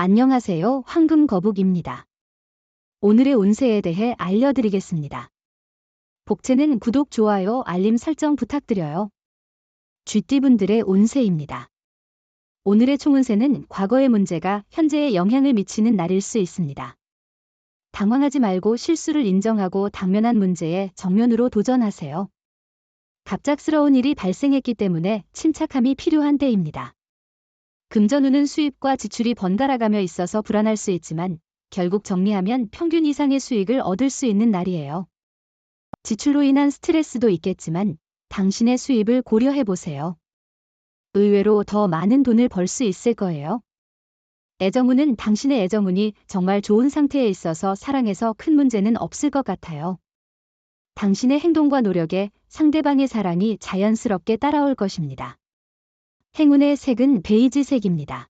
안녕하세요. 황금거북입니다. 오늘의 운세에 대해 알려드리겠습니다. 복채는 구독, 좋아요, 알림 설정 부탁드려요. 쥐띠분들의 운세입니다. 오늘의 총운세는 과거의 문제가 현재에 영향을 미치는 날일 수 있습니다. 당황하지 말고 실수를 인정하고 당면한 문제에 정면으로 도전하세요. 갑작스러운 일이 발생했기 때문에 침착함이 필요한 때입니다. 금전운은 수입과 지출이 번갈아가며 있어서 불안할 수 있지만 결국 정리하면 평균 이상의 수익을 얻을 수 있는 날이에요. 지출로 인한 스트레스도 있겠지만 당신의 수입을 고려해보세요. 의외로 더 많은 돈을 벌 수 있을 거예요. 애정운은 당신의 애정운이 정말 좋은 상태에 있어서 사랑에서 큰 문제는 없을 것 같아요. 당신의 행동과 노력에 상대방의 사랑이 자연스럽게 따라올 것입니다. 행운의 색은 베이지색입니다.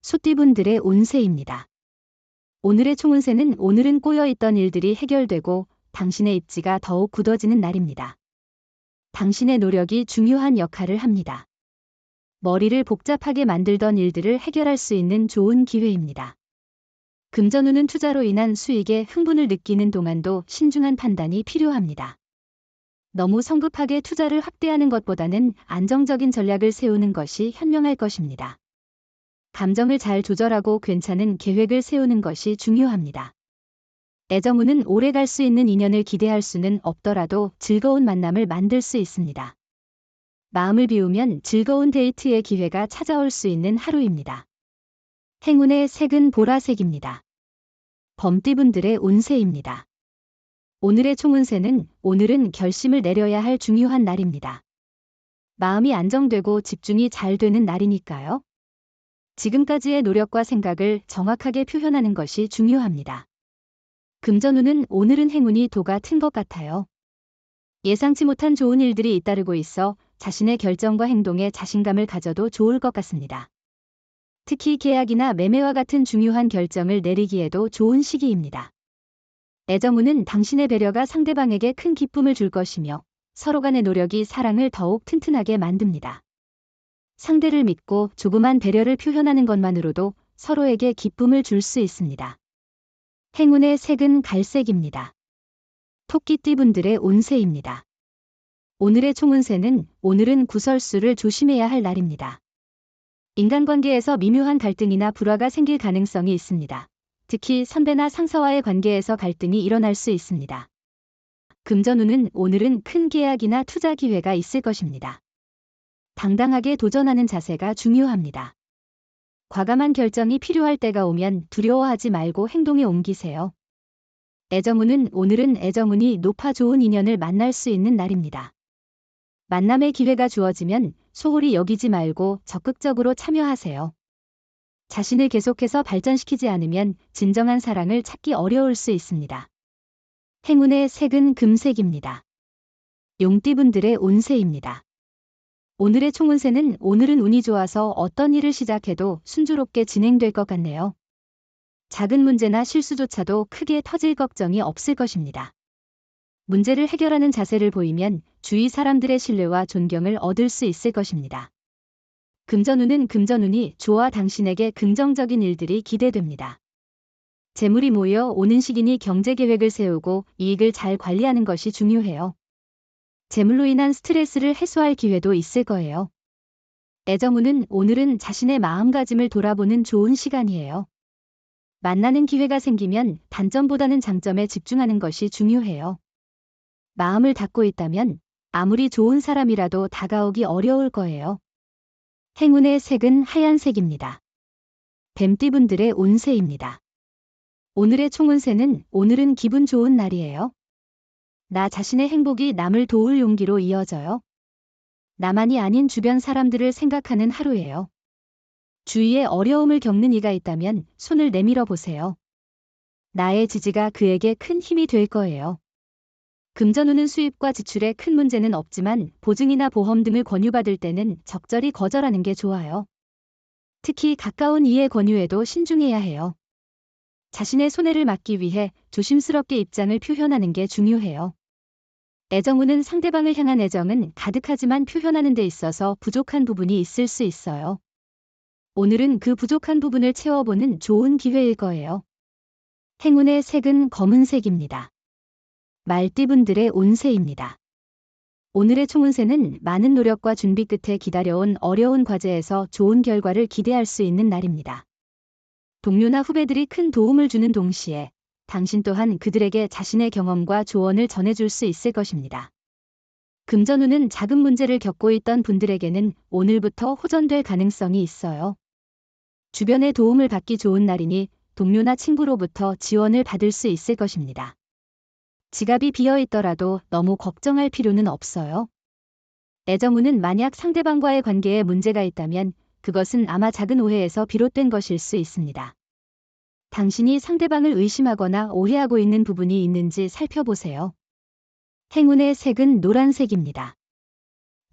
소띠분들의 운세입니다. 오늘의 총운세는 오늘은 꼬여있던 일들이 해결되고 당신의 입지가 더욱 굳어지는 날입니다. 당신의 노력이 중요한 역할을 합니다. 머리를 복잡하게 만들던 일들을 해결할 수 있는 좋은 기회입니다. 금전운은 투자로 인한 수익에 흥분을 느끼는 동안도 신중한 판단이 필요합니다. 너무 성급하게 투자를 확대하는 것보다는 안정적인 전략을 세우는 것이 현명할 것입니다. 감정을 잘 조절하고 괜찮은 계획을 세우는 것이 중요합니다. 애정운은 오래 갈 수 있는 인연을 기대할 수는 없더라도 즐거운 만남을 만들 수 있습니다. 마음을 비우면 즐거운 데이트의 기회가 찾아올 수 있는 하루입니다. 행운의 색은 보라색입니다. 범띠분들의 운세입니다. 오늘의 총운세는 오늘은 결심을 내려야 할 중요한 날입니다. 마음이 안정되고 집중이 잘 되는 날이니까요. 지금까지의 노력과 생각을 정확하게 표현하는 것이 중요합니다. 금전운은 오늘은 행운이 도가 튼 것 같아요. 예상치 못한 좋은 일들이 잇따르고 있어 자신의 결정과 행동에 자신감을 가져도 좋을 것 같습니다. 특히 계약이나 매매와 같은 중요한 결정을 내리기에도 좋은 시기입니다. 애정운은 당신의 배려가 상대방에게 큰 기쁨을 줄 것이며 서로 간의 노력이 사랑을 더욱 튼튼하게 만듭니다. 상대를 믿고 조그만 배려를 표현하는 것만으로도 서로에게 기쁨을 줄 수 있습니다. 행운의 색은 갈색입니다. 토끼띠분들의 운세입니다. 오늘의 총운세는 오늘은 구설수를 조심해야 할 날입니다. 인간관계에서 미묘한 갈등이나 불화가 생길 가능성이 있습니다. 특히 선배나 상사와의 관계에서 갈등이 일어날 수 있습니다. 금전운은 오늘은 큰 계약이나 투자 기회가 있을 것입니다. 당당하게 도전하는 자세가 중요합니다. 과감한 결정이 필요할 때가 오면 두려워하지 말고 행동에 옮기세요. 애정운은 오늘은 애정운이 높아 좋은 인연을 만날 수 있는 날입니다. 만남의 기회가 주어지면 소홀히 여기지 말고 적극적으로 참여하세요. 자신을 계속해서 발전시키지 않으면 진정한 사랑을 찾기 어려울 수 있습니다. 행운의 색은 금색입니다. 용띠분들의 운세입니다. 오늘의 총운세는 오늘은 운이 좋아서 어떤 일을 시작해도 순조롭게 진행될 것 같네요. 작은 문제나 실수조차도 크게 터질 걱정이 없을 것입니다. 문제를 해결하는 자세를 보이면 주위 사람들의 신뢰와 존경을 얻을 수 있을 것입니다. 금전운은 금전운이 좋아 당신에게 긍정적인 일들이 기대됩니다. 재물이 모여 오는 시기니 경제 계획을 세우고 이익을 잘 관리하는 것이 중요해요. 재물로 인한 스트레스를 해소할 기회도 있을 거예요. 애정운은 오늘은 자신의 마음가짐을 돌아보는 좋은 시간이에요. 만나는 기회가 생기면 단점보다는 장점에 집중하는 것이 중요해요. 마음을 닫고 있다면 아무리 좋은 사람이라도 다가오기 어려울 거예요. 행운의 색은 하얀색입니다. 뱀띠분들의 운세입니다. 오늘의 총운세는 오늘은 기분 좋은 날이에요. 나 자신의 행복이 남을 도울 용기로 이어져요. 나만이 아닌 주변 사람들을 생각하는 하루예요. 주위에 어려움을 겪는 이가 있다면 손을 내밀어 보세요. 나의 지지가 그에게 큰 힘이 될 거예요. 금전운은 수입과 지출에 큰 문제는 없지만 보증이나 보험 등을 권유받을 때는 적절히 거절하는 게 좋아요. 특히 가까운 이의 권유에도 신중해야 해요. 자신의 손해를 막기 위해 조심스럽게 입장을 표현하는 게 중요해요. 애정운은 상대방을 향한 애정은 가득하지만 표현하는 데 있어서 부족한 부분이 있을 수 있어요. 오늘은 그 부족한 부분을 채워보는 좋은 기회일 거예요. 행운의 색은 검은색입니다. 말띠분들의 운세입니다. 오늘의 총운세는 많은 노력과 준비 끝에 기다려온 어려운 과제에서 좋은 결과를 기대할 수 있는 날입니다. 동료나 후배들이 큰 도움을 주는 동시에 당신 또한 그들에게 자신의 경험과 조언을 전해줄 수 있을 것입니다. 금전운은 작은 문제를 겪고 있던 분들에게는 오늘부터 호전될 가능성이 있어요. 주변의 도움을 받기 좋은 날이니 동료나 친구로부터 지원을 받을 수 있을 것입니다. 지갑이 비어 있더라도 너무 걱정할 필요는 없어요. 애정운은 만약 상대방과의 관계에 문제가 있다면 그것은 아마 작은 오해에서 비롯된 것일 수 있습니다. 당신이 상대방을 의심하거나 오해하고 있는 부분이 있는지 살펴보세요. 행운의 색은 노란색입니다.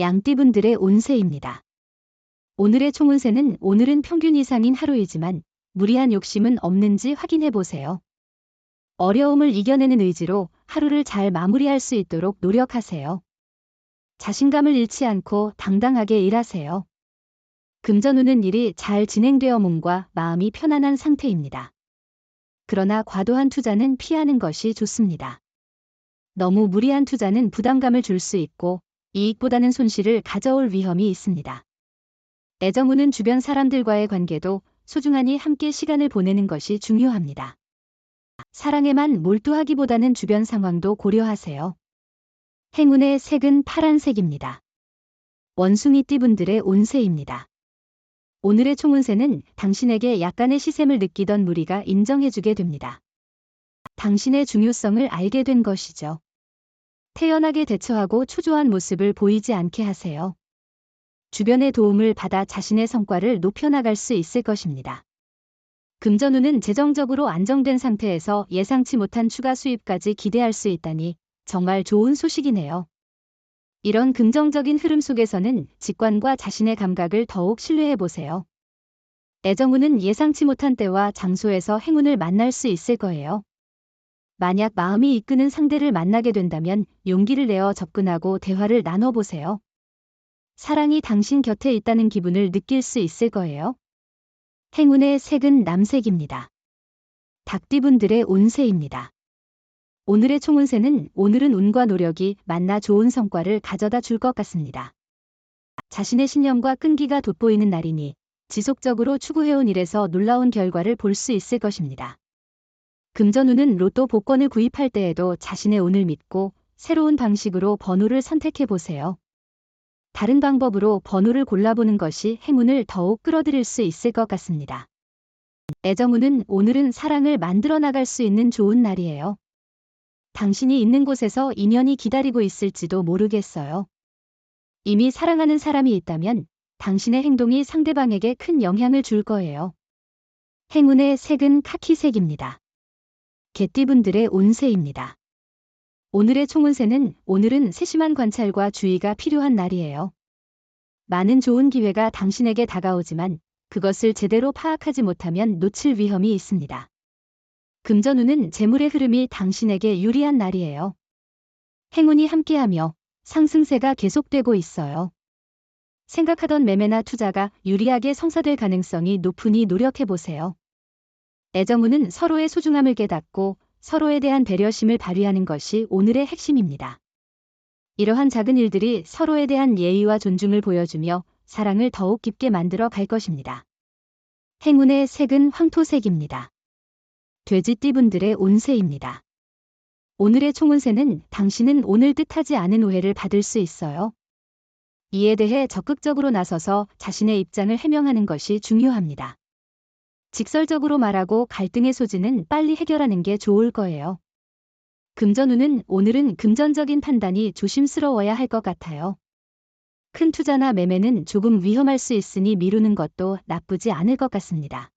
양띠분들의 운세입니다. 오늘의 총운세는 오늘은 평균 이상인 하루이지만 무리한 욕심은 없는지 확인해 보세요. 어려움을 이겨내는 의지로 하루를 잘 마무리할 수 있도록 노력하세요. 자신감을 잃지 않고 당당하게 일하세요. 금전운은 일이 잘 진행되어 몸과 마음이 편안한 상태입니다. 그러나 과도한 투자는 피하는 것이 좋습니다. 너무 무리한 투자는 부담감을 줄 수 있고 이익보다는 손실을 가져올 위험이 있습니다. 애정운은 주변 사람들과의 관계도 소중하니 함께 시간을 보내는 것이 중요합니다. 사랑에만 몰두하기보다는 주변 상황도 고려하세요. 행운의 색은 파란색입니다. 원숭이띠분들의 운세입니다. 오늘의 총운세는 당신에게 약간의 시샘을 느끼던 무리가 인정해주게 됩니다. 당신의 중요성을 알게 된 것이죠. 태연하게 대처하고 초조한 모습을 보이지 않게 하세요. 주변의 도움을 받아 자신의 성과를 높여나갈 수 있을 것입니다. 금전운은 재정적으로 안정된 상태에서 예상치 못한 추가 수입까지 기대할 수 있다니 정말 좋은 소식이네요. 이런 긍정적인 흐름 속에서는 직관과 자신의 감각을 더욱 신뢰해 보세요. 애정운은 예상치 못한 때와 장소에서 행운을 만날 수 있을 거예요. 만약 마음이 이끄는 상대를 만나게 된다면 용기를 내어 접근하고 대화를 나눠보세요. 사랑이 당신 곁에 있다는 기분을 느낄 수 있을 거예요. 행운의 색은 남색입니다. 닭띠분들의 운세입니다. 오늘의 총운세는 오늘은 운과 노력이 만나 좋은 성과를 가져다 줄 것 같습니다. 자신의 신념과 끈기가 돋보이는 날이니 지속적으로 추구해온 일에서 놀라운 결과를 볼 수 있을 것입니다. 금전운은 로또 복권을 구입할 때에도 자신의 운을 믿고 새로운 방식으로 번호를 선택해 보세요. 다른 방법으로 번호를 골라보는 것이 행운을 더욱 끌어들일 수 있을 것 같습니다. 애정운은 오늘은 사랑을 만들어 나갈 수 있는 좋은 날이에요. 당신이 있는 곳에서 인연이 기다리고 있을지도 모르겠어요. 이미 사랑하는 사람이 있다면 당신의 행동이 상대방에게 큰 영향을 줄 거예요. 행운의 색은 카키색입니다. 개띠분들의 운세입니다. 오늘의 총운세는 오늘은 세심한 관찰과 주의가 필요한 날이에요. 많은 좋은 기회가 당신에게 다가오지만 그것을 제대로 파악하지 못하면 놓칠 위험이 있습니다. 금전운은 재물의 흐름이 당신에게 유리한 날이에요. 행운이 함께하며 상승세가 계속되고 있어요. 생각하던 매매나 투자가 유리하게 성사될 가능성이 높으니 노력해보세요. 애정운은 서로의 소중함을 깨닫고 서로에 대한 배려심을 발휘하는 것이 오늘의 핵심입니다. 이러한 작은 일들이 서로에 대한 예의와 존중을 보여주며 사랑을 더욱 깊게 만들어 갈 것입니다. 행운의 색은 황토색입니다. 돼지띠분들의 운세입니다. 오늘의 총운세는 당신은 오늘 뜻하지 않은 오해를 받을 수 있어요. 이에 대해 적극적으로 나서서 자신의 입장을 해명하는 것이 중요합니다. 직설적으로 말하고 갈등의 소지는 빨리 해결하는 게 좋을 거예요. 금전운은 오늘은 금전적인 판단이 조심스러워야 할 것 같아요. 큰 투자나 매매는 조금 위험할 수 있으니 미루는 것도 나쁘지 않을 것 같습니다.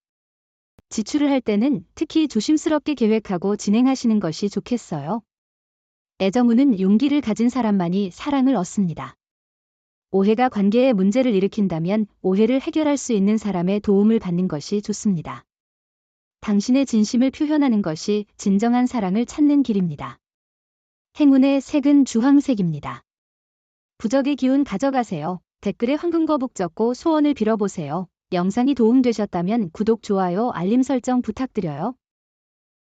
지출을 할 때는 특히 조심스럽게 계획하고 진행하시는 것이 좋겠어요. 애정운은 용기를 가진 사람만이 사랑을 얻습니다. 오해가 관계에 문제를 일으킨다면 오해를 해결할 수 있는 사람의 도움을 받는 것이 좋습니다. 당신의 진심을 표현하는 것이 진정한 사랑을 찾는 길입니다. 행운의 색은 주황색입니다. 부적의 기운 가져가세요. 댓글에 황금거북 적고 소원을 빌어보세요. 영상이 도움되셨다면 구독, 좋아요, 알림 설정 부탁드려요.